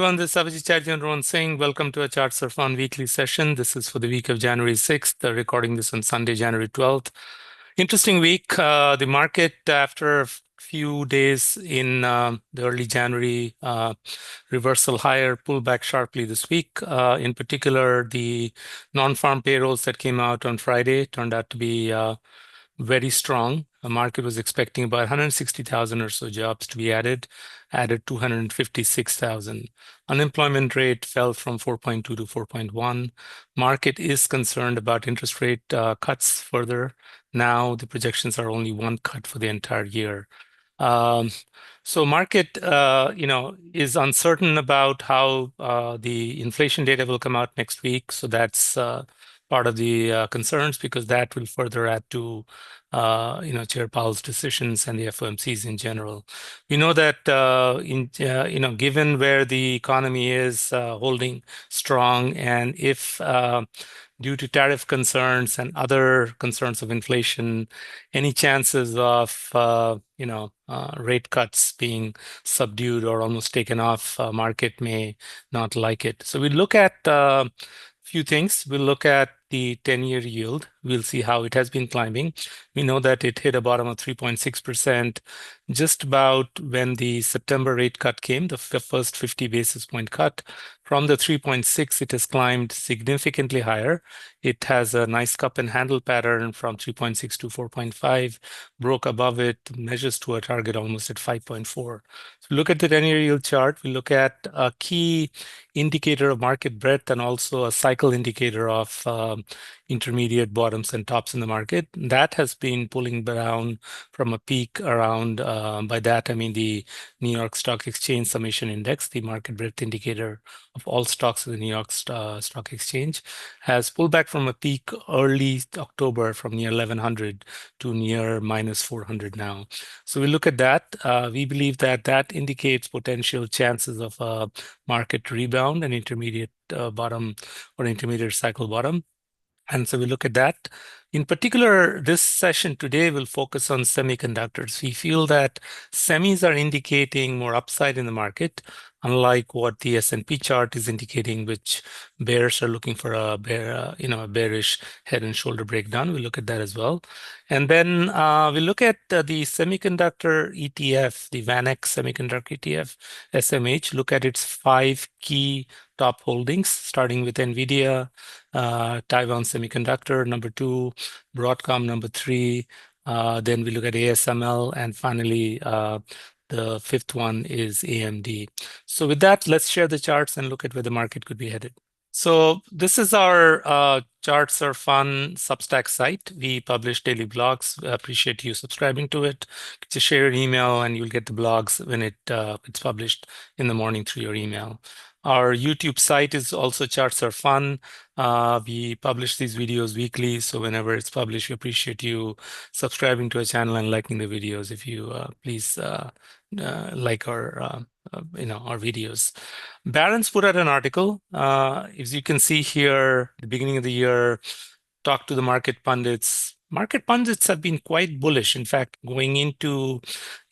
everyone. This is Avijit Singh. Welcome to a Chartsarefun weekly session. This is for the week of January 6th. Recording this on Sunday, January 12th. Interesting week. The market, after a few days in the early January reversal higher, pulled back sharply this week. In particular, the non-farm payrolls that came out on Friday turned out to be very strong. The market was expecting about 160,000 or so jobs to be added 256,000. Unemployment rate fell from 4.2 to 4.1. Market is concerned about interest rate cuts further. Now the projections are only one cut for the entire year. So market, is uncertain about how the inflation data will come out next week. So that's part of the concerns, because that will further add to Chair Powell's decisions and the FOMCs in general. We know that given where the economy is holding strong, and if due to tariff concerns and other concerns of inflation, any chances of rate cuts being subdued or almost taken off, market may not like it. So we look at few things. We'll look at the 10-year yield. We'll see how it has been climbing. We know that it hit a bottom of 3.6% just about when the September rate cut came, the first 50 basis point cut. From the 3.6, it has climbed significantly higher. It has a nice cup and handle pattern from 3.6 to 4.5, broke above it, measures to a target almost at 5.4. So look at the 10-year yield chart. We look at a key indicator of market breadth and also a cycle indicator of intermediate bottoms and tops in the market. That has been pulling down from a peak around, by that I mean the New York Stock Exchange Summation Index, the market breadth indicator of all stocks of the New York Stock Exchange, has pulled back from a peak early October from near 1100 to near minus 400 now. So we look at that. We believe that that indicates potential chances of a market rebound and intermediate bottom or intermediate cycle bottom. And so we look at that. In particular, this session today will focus on semiconductors. We feel that semis are indicating more upside in the market, unlike what the S&P chart is indicating, which bears are looking for a bearish head and shoulder breakdown. We'll look at that as well. And then we look at the semiconductor ETF, the VanEck Semiconductor ETF SMH, look at its 5 key top holdings, starting with NVDA, Taiwan Semiconductor, number 2, Broadcom, number 3. Then we look at ASML, and finally, the 5th one is AMD. So with that, let's share the charts and look at where the market could be headed. So this is our Chartsarefun Substack site. We publish daily blogs. I appreciate you subscribing to it. Just share your email and you'll get the blogs when it's published in the morning through your email. Our YouTube site is also Chartsarefun. We publish these videos weekly, so whenever it's published, we appreciate you subscribing to our channel and liking the videos. If you please like our videos. Barron's put out an article. As you can see here, the beginning of the year, talk to the market pundits. Market pundits have been quite bullish. In fact, going into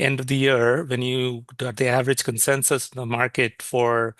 end of the year, when you got the average consensus in the market for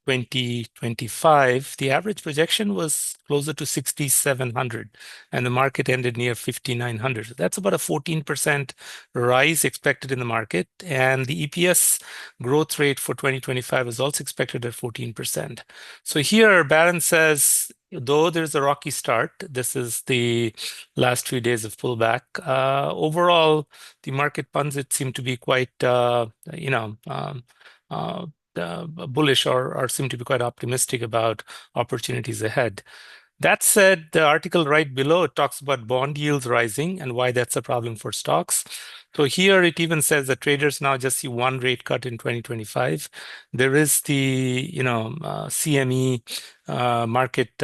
2025, the average projection was closer to 6,700, and the market ended near 5,900. So that's about a 14% rise expected in the market, and the EPS growth rate for 2025 is also expected at 14%. So here, Barron says, though there's a rocky start, this is the last few days of pullback. Overall, the market pundits seem to be quite, bullish or seem to be quite optimistic about opportunities ahead. That said, the article right below talks about bond yields rising and why that's a problem for stocks. So here it even says that traders now just see one rate cut in 2025. There is the CME market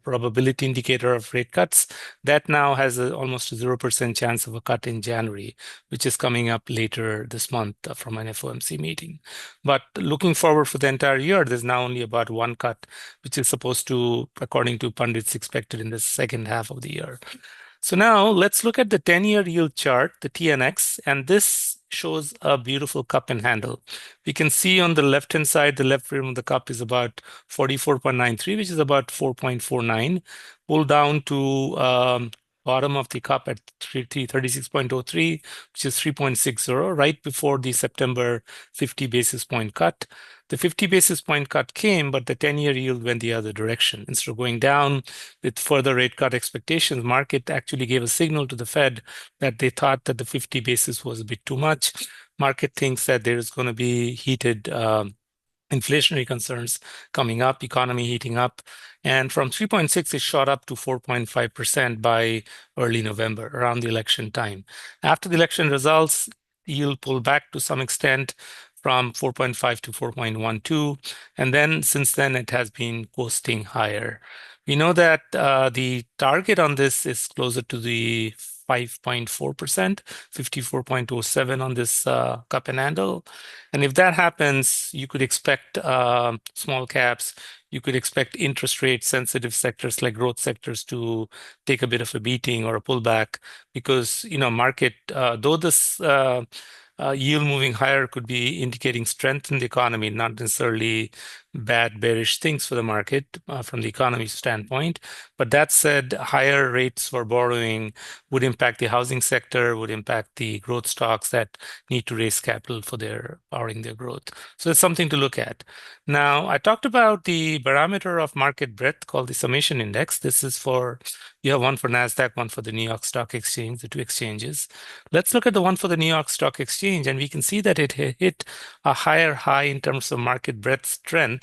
probability indicator of rate cuts that now has almost a 0% chance of a cut in January, which is coming up later this month from an FOMC meeting. But looking forward for the entire year, there's now only about one cut, which is supposed to, according to pundits, expected in the second half of the year. So now let's look at the 10-year yield chart, the TNX, and this shows a beautiful cup and handle. We can see on the left-hand side, the left rim of the cup is about 44.93, which is about 4.49. Pull down to bottom of the cup at 36.03, which is 3.60, right before the September 50 basis point cut. The 50 basis point cut came, but the 10-year yield went the other direction. Instead of going down with further rate cut expectations, market actually gave a signal to the Fed that they thought that the 50 basis was a bit too much. Market thinks that there's going to be heated inflationary concerns coming up, economy heating up. And from 3.6, it shot up to 4.5% by early November, around the election time. After the election results, yield pulled back to some extent from 4.5 to 4.12. And then since then, it has been coasting higher. We know that the target on this is closer to the 5.4%, 54.07 on this cup and handle. And if that happens, you could expect small caps, you could expect interest rate sensitive sectors like growth sectors to take a bit of a beating or a pullback because, market, though this yield moving higher could be indicating strength in the economy, not necessarily bad bearish things for the market from the economy standpoint. But that said, higher rates for borrowing would impact the housing sector, would impact the growth stocks that need to raise capital for their powering their growth. So it's something to look at. Now, I talked about the barometer of market breadth called the Summation Index. This is you have one for NASDAQ, one for the New York Stock Exchange, the two exchanges. Let's look at the one for the New York Stock Exchange, and we can see that it hit a higher high in terms of market breadth strength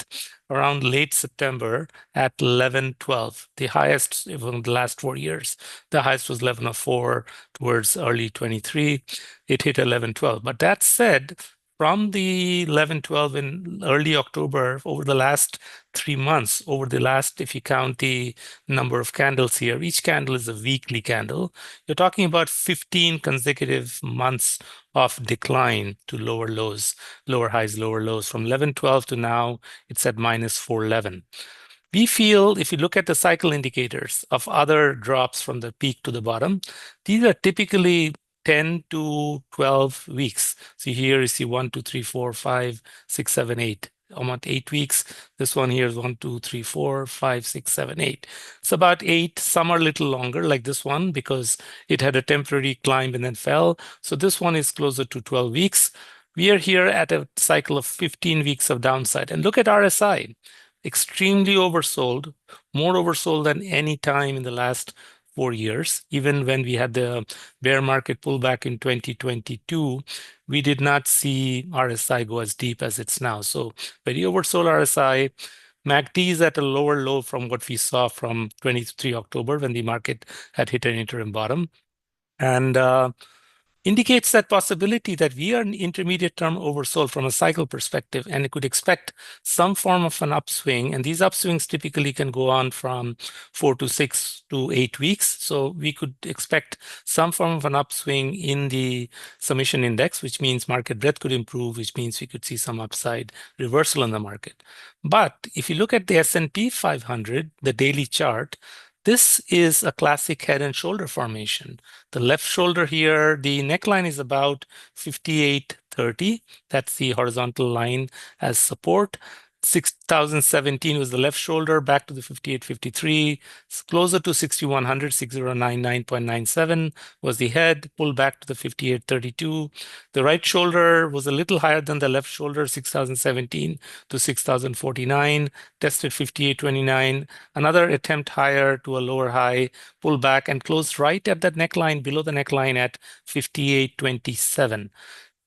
around late September at 1112, the highest in the last 4 years. The highest was 1104 towards early 23. It hit 1112. But that said, from the 1112 in early October, over the last 3 months, if you count the number of candles here, each candle is a weekly candle. You're talking about 15 consecutive months of decline to lower lows, lower highs, lower lows. From 1112 to now, it's at minus 411. We feel if you look at the cycle indicators of other drops from the peak to the bottom, these are typically 10 to 12 weeks. So here you see 1, 2, 3, 4, 5, 6, 7, 8. Almost 8 weeks. This one here is 1, 2, 3, 4, 5, 6, 7, 8. It's about 8. Some are a little longer, like this one, because it had a temporary climb and then fell. So this one is closer to 12 weeks. We are here at a cycle of 15 weeks of downside. And look at RSI. Extremely oversold, more oversold than any time in the last 4 years. Even when we had the bear market pullback in 2022, we did not see RSI go as deep as it's now. So very oversold RSI. MACD is at a lower low from what we saw from 23 October when the market had hit an interim bottom. And indicates that possibility that we are an intermediate term oversold from a cycle perspective, and it could expect some form of an upswing. And these upswings typically can go on from 4 to 6 to 8 weeks. So we could expect some form of an upswing in the Summation Index, which means market breadth could improve, which means we could see some upside reversal in the market. But if you look at the S&P 500, the daily chart, this is a classic head and shoulder formation. The left shoulder here, the neckline is about 58.30. That's the horizontal line as support. 6017 was the left shoulder, back to the 58.53. It's closer to 6100, 6099.97 was the head, pulled back to the 58.32. The right shoulder was a little higher than the left shoulder, 6017 to 6049, tested 58.29. Another attempt higher to a lower high, pulled back and closed right at that neckline, below the neckline at 58.27.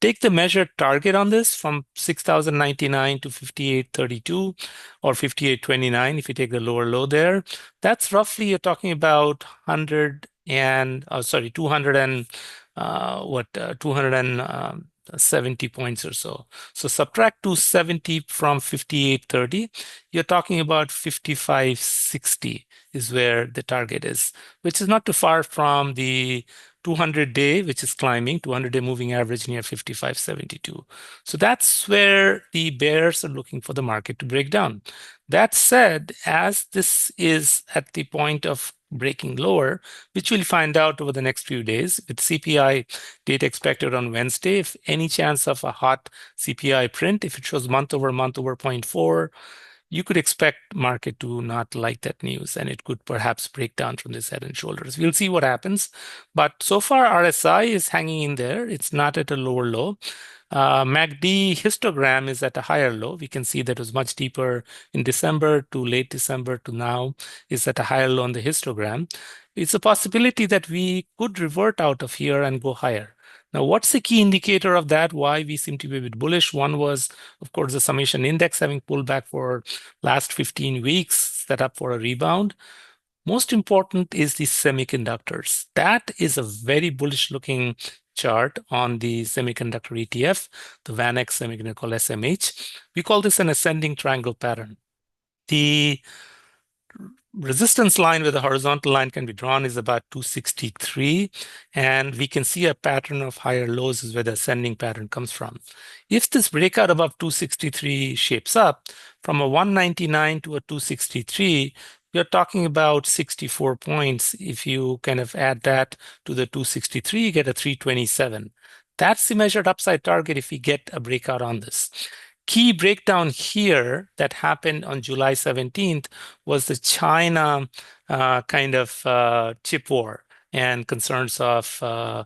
Take the measured target on this from 6,099 to 58.32 or 58.29 if you take the lower low there. That's roughly, you're talking about 270 points or so. So subtract 270 from 58.30, you're talking about 55.60 is where the target is, which is not too far from the 200-day, which is climbing, 200-day moving average near 55.72. So that's where the bears are looking for the market to break down. That said, as this is at the point of breaking lower, which we'll find out over the next few days, with CPI data expected on Wednesday, if any chance of a hot CPI print, if it shows month over 0.4, you could expect market to not like that news, and it could perhaps break down from this head and shoulders. We'll see what happens. But so far, RSI is hanging in there. It's not at a lower low. MACD histogram is at a higher low. We can see that it was much deeper in December to late December to now is at a higher low on the histogram. It's a possibility that we could revert out of here and go higher. Now, what's the key indicator of that? Why we seem to be a bit bullish? One was, of course, the summation index having pulled back for last 15 weeks, set up for a rebound. Most important is the semiconductors. That is a very bullish looking chart on the semiconductor ETF, the VanEck Semiconductor SMH. We call this an ascending triangle pattern. The resistance line where the horizontal line can be drawn is about 263, and we can see a pattern of higher lows is where the ascending pattern comes from. If this breakout above 263 shapes up from a 199 to a 263, you're talking about 64 points. If you kind of add that to the 263, you get a 327. That's the measured upside target if we get a breakout on this. Key breakdown here that happened on July 17th was the China chip war and concerns of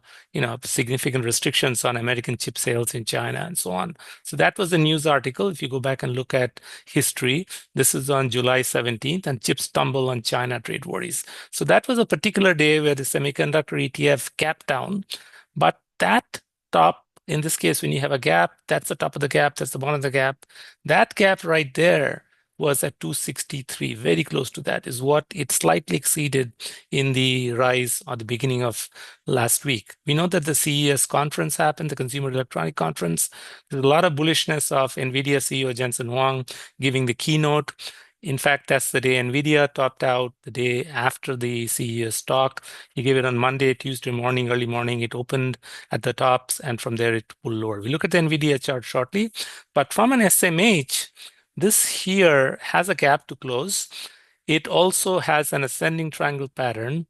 significant restrictions on American chip sales in China and so on. So that was a news article. If you go back and look at history, this is on July 17th, and chips tumble on China trade worries. So that was a particular day where the semiconductor ETF gapped down, but that top, in this case, when you have a gap, that's the top of the gap, that's the bottom of the gap. That gap right there was at 263, very close to that, is what it slightly exceeded in the rise at the beginning of last week. We know that the CES conference happened, the Consumer Electronic Conference. There's a lot of bullishness of NVIDIA CEO Jensen Huang giving the keynote. In fact, that's the day NVIDIA topped out, the day after the CES talk. He gave it on Monday, Tuesday morning, early morning. It opened at the tops, and from there it pulled lower. We look at the NVIDIA chart shortly, but from an SMH, this here has a gap to close. It also has an ascending triangle pattern.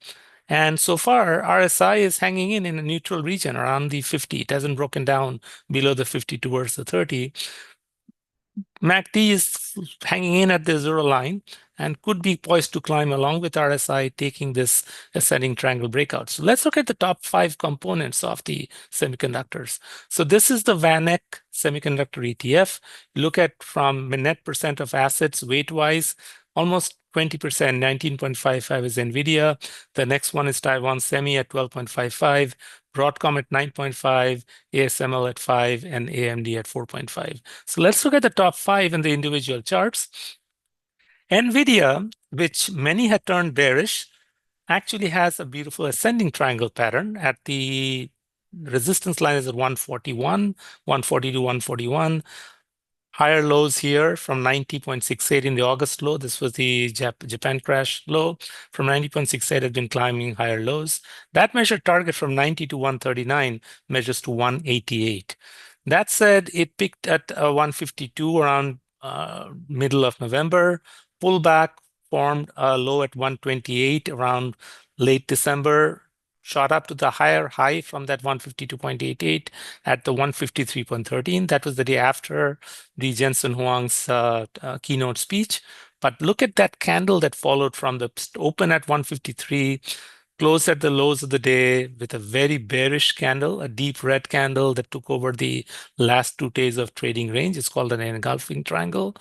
And so far, RSI is hanging in a neutral region around the 50. It hasn't broken down below the 50 towards the 30. MACD is hanging in at the zero line and could be poised to climb along with RSI, taking this ascending triangle breakout. So let's look at the top 5 components of the semiconductors. So this is the VanEck Semiconductor ETF. Look at from net percent of assets weight-wise, almost 20%, 19.55 is NVIDIA. The next one is Taiwan Semi at 12.55. Broadcom at 9.5, ASML at 5, and AMD at 4.5. So let's look at the top 5 in the individual charts. NVIDIA, which many had turned bearish, actually has a beautiful ascending triangle pattern. At the resistance line is at 141, 140 to 141. Higher lows here from 90.68 in the August low. This was the Japan crash low. From 90.68 has been climbing higher lows. That measured target from 90 to 139 measures to 188. That said, it peaked at 152 around middle of November. Pullback formed a low at 128 around late December. Shot up to the higher high from that 152.88 at the 153.13. That was the day after the Jensen Huang's keynote speech. But look at that candle that followed from the open at 153, closed at the lows of the day with a very bearish candle, a deep red candle that took over the last 2 days of trading range. It's called an engulfing triangle.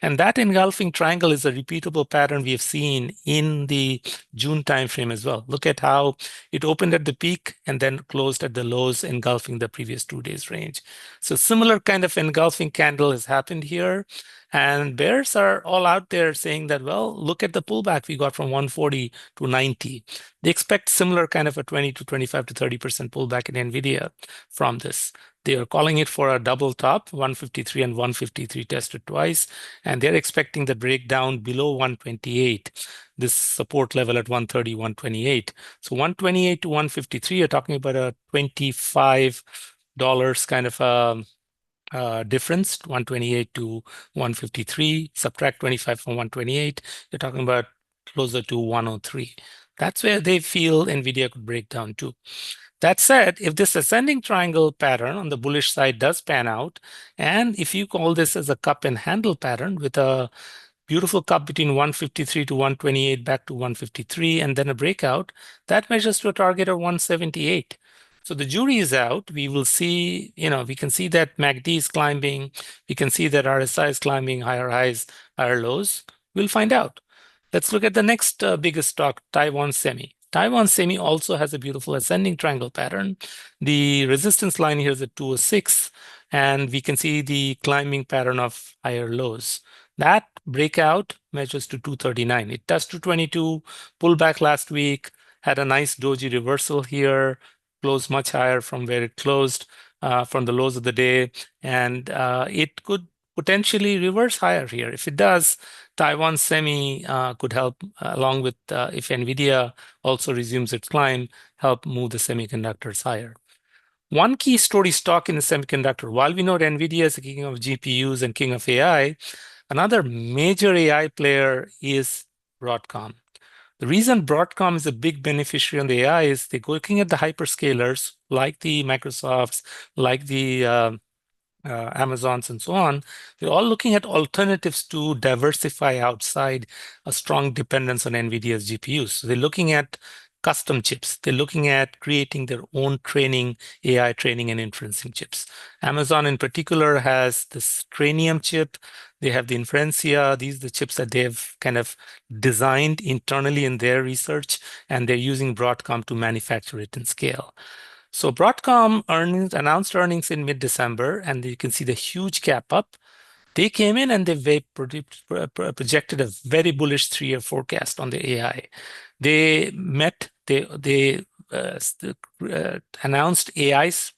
And that engulfing triangle is a repeatable pattern we have seen in the June timeframe as well. Look at how it opened at the peak and then closed at the lows, engulfing the previous 2 days range. So similar kind of engulfing candle has happened here. And bears are all out there saying that, well, look at the pullback we got from 140 to 90. They expect similar kind of a 20 to 25 to 30% pullback in NVIDIA from this. They are calling it for a double top, 153 and 153 tested twice, and they're expecting the breakdown below 128, this support level at 130, 128. So 128 to 153, you're talking about a $25 kind of difference, 128 to 153, subtract 25 from 128, you're talking about closer to 103. That's where they feel NVIDIA could break down to. That said, if this ascending triangle pattern on the bullish side does pan out, and if you call this as a cup and handle pattern with a beautiful cup between 153 to 128 back to 153 and then a breakout, that measures to a target of 178. So the jury is out. We will see, we can see that MACD is climbing. We can see that RSI is climbing, higher highs, higher lows. We'll find out. Let's look at the next biggest stock, Taiwan Semi. Taiwan Semi also has a beautiful ascending triangle pattern. The resistance line here is at 206, and we can see the climbing pattern of higher lows. That breakout measures to 239. It touched 222, pulled back last week, had a nice doji reversal here, closed much higher from where it closed, from the lows of the day, and it could potentially reverse higher here. If it does, Taiwan Semi could help, along with if NVIDIA also resumes its climb, help move the semiconductors higher. One key story stock in the semiconductor, while we know that NVIDIA is the king of GPUs and king of AI, another major AI player is Broadcom. The reason Broadcom is a big beneficiary on the AI is they're looking at the hyperscalers like the Microsofts, like the Amazons and so on. They're all looking at alternatives to diversify outside a strong dependence on NVIDIA's GPUs. So they're looking at custom chips. They're looking at creating their own training, AI training and inferencing chips. Amazon in particular has this Trainium chip. They have the Inferencia. These are the chips that they've kind of designed internally in their research, and they're using Broadcom to manufacture it in scale. So Broadcom announced earnings in mid-December, and you can see the huge gap up. They came in and they projected a very bullish 3-year forecast on the AI. They announced AI's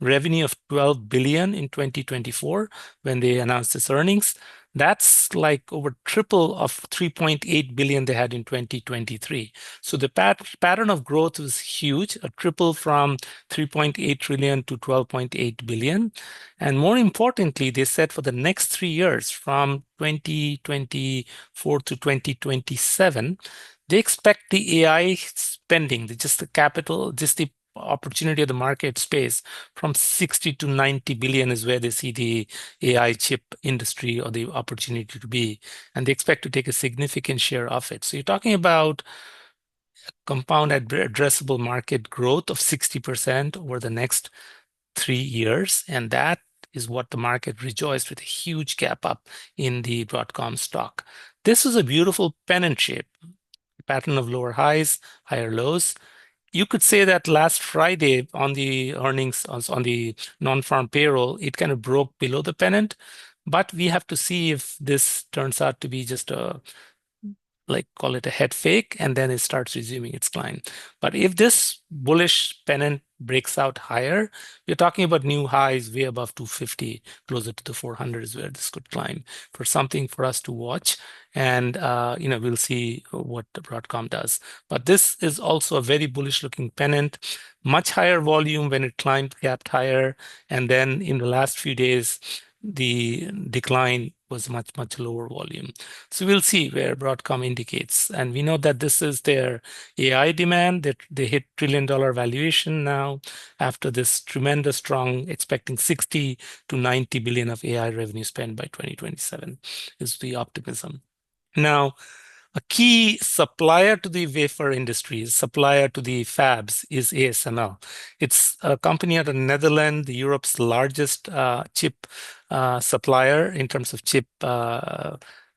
revenue of 12 billion in 2024 when they announced its earnings. That's like over triple of 3.8 billion they had in 2023. So the pattern of growth was huge, a triple from 3.8 trillion to 12.8 billion. And more importantly, they said for the next 3 years, from 2024 to 2027, they expect the AI spending, just the capital, just the opportunity of the market space from 60 to 90 billion is where they see the AI chip industry or the opportunity to be. And they expect to take a significant share of it. So you're talking about compound addressable market growth of 60% over the next 3 years. And that is what the market rejoiced with, a huge gap up in the Broadcom stock. This is a beautiful pennant shape, pattern of lower highs, higher lows. You could say that last Friday on the earnings, on the non-farm payroll, it kind of broke below the pennant, but we have to see if this turns out to be just a, like, call it a head fake, and then it starts resuming its climb. But if this bullish pennant breaks out higher, we're talking about new highs way above 250, closer to the 400 is where this could climb, for something for us to watch. And we'll see what the Broadcom does. But this is also a very bullish looking pennant, much higher volume when it climbed, gapped higher, and then in the last few days the decline was much lower volume. So we'll see where Broadcom indicates. And we know that this is their AI demand, that they hit $1 trillion valuation now after this tremendous strong, expecting 60 to 90 billion of AI revenue spent by 2027 is the optimism. Now, a key supplier to the wafer industry, supplier to the fabs, is ASML. It's a company out of Netherlands, Europe's largest chip supplier in terms of chip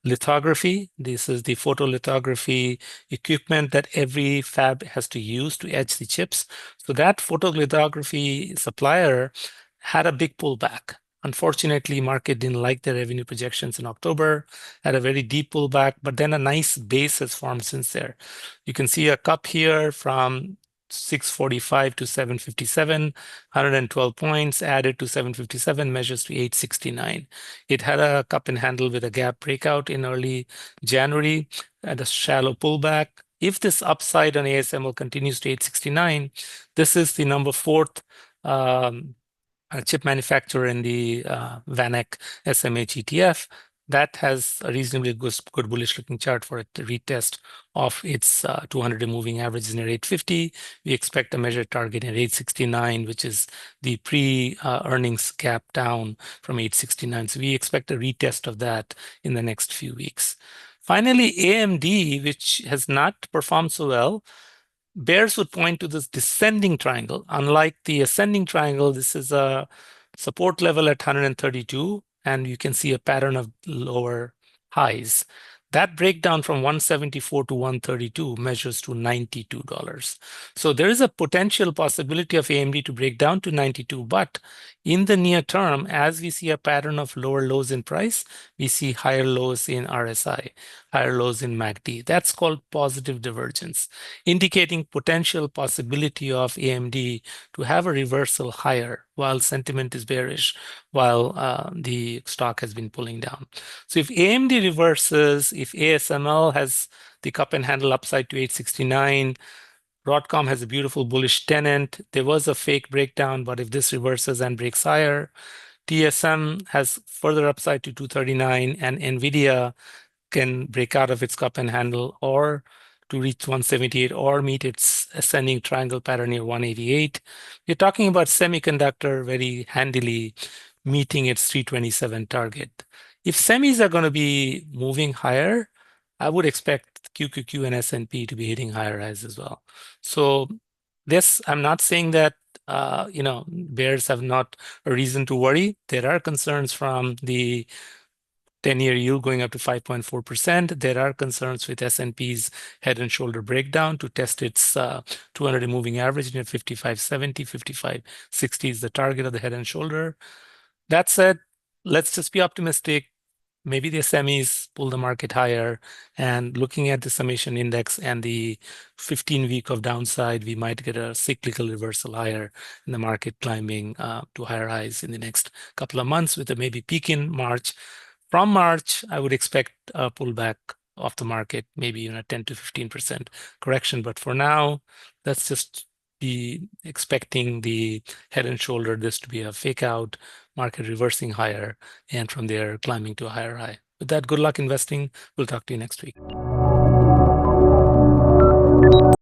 lithography. This is the photolithography equipment that every fab has to use to etch the chips. So that photolithography supplier had a big pullback. Unfortunately, market didn't like the revenue projections in October, had a very deep pullback, but then a nice base has formed since there. You can see a cup here from 645 to 757, 112 points added to 757, measures to 869. It had a cup and handle with a gap breakout in early January and a shallow pullback. If this upside on ASML continues to 869, this is the number fourth chip manufacturer in the VanEck SMH ETF. That has a reasonably good bullish looking chart for it to retest of its 200 moving average near 850. We expect a measured target at 869, which is the pre-earnings gap down from 869. So we expect a retest of that in the next few weeks. Finally, AMD, which has not performed so well, bears would point to this descending triangle. Unlike the ascending triangle, this is a support level at 132, and you can see a pattern of lower highs. That breakdown from 174 to 132 measures to $92. So there is a potential possibility of AMD to break down to 92, but in the near term, as we see a pattern of lower lows in price, we see higher lows in RSI, higher lows in MACD. That's called positive divergence, indicating potential possibility of AMD to have a reversal higher while sentiment is bearish, while the stock has been pulling down. So if AMD reverses, if ASML has the cup and handle upside to 869, Broadcom has a beautiful bullish tenant. There was a fake breakdown, but if this reverses and breaks higher, TSM has further upside to 239, and NVDA can break out of its cup and handle or to reach 178 or meet its ascending triangle pattern near 188. We're talking about semiconductor very handily meeting its 327 target. If semis are going to be moving higher, I would expect QQQ and S&P to be hitting higher highs as well. So this, I'm not saying that bears have not a reason to worry. There are concerns from the 10-year yield going up to 5.4%. There are concerns with S&P's head and shoulder breakdown to test its 200 moving average near 5570, 5560 is the target of the head and shoulder. That said, let's just be optimistic. Maybe the semis pull the market higher, and looking at the summation index and the 15-week of downside, we might get a cyclical reversal higher in the market climbing to higher highs in the next couple of months with a maybe peak in March. From March, I would expect a pullback of the market, maybe 10 to 15% correction. But for now, let's just be expecting the head and shoulder, this to be a fake out, market reversing higher, and from there climbing to a higher high. With that, good luck investing. We'll talk to you next week.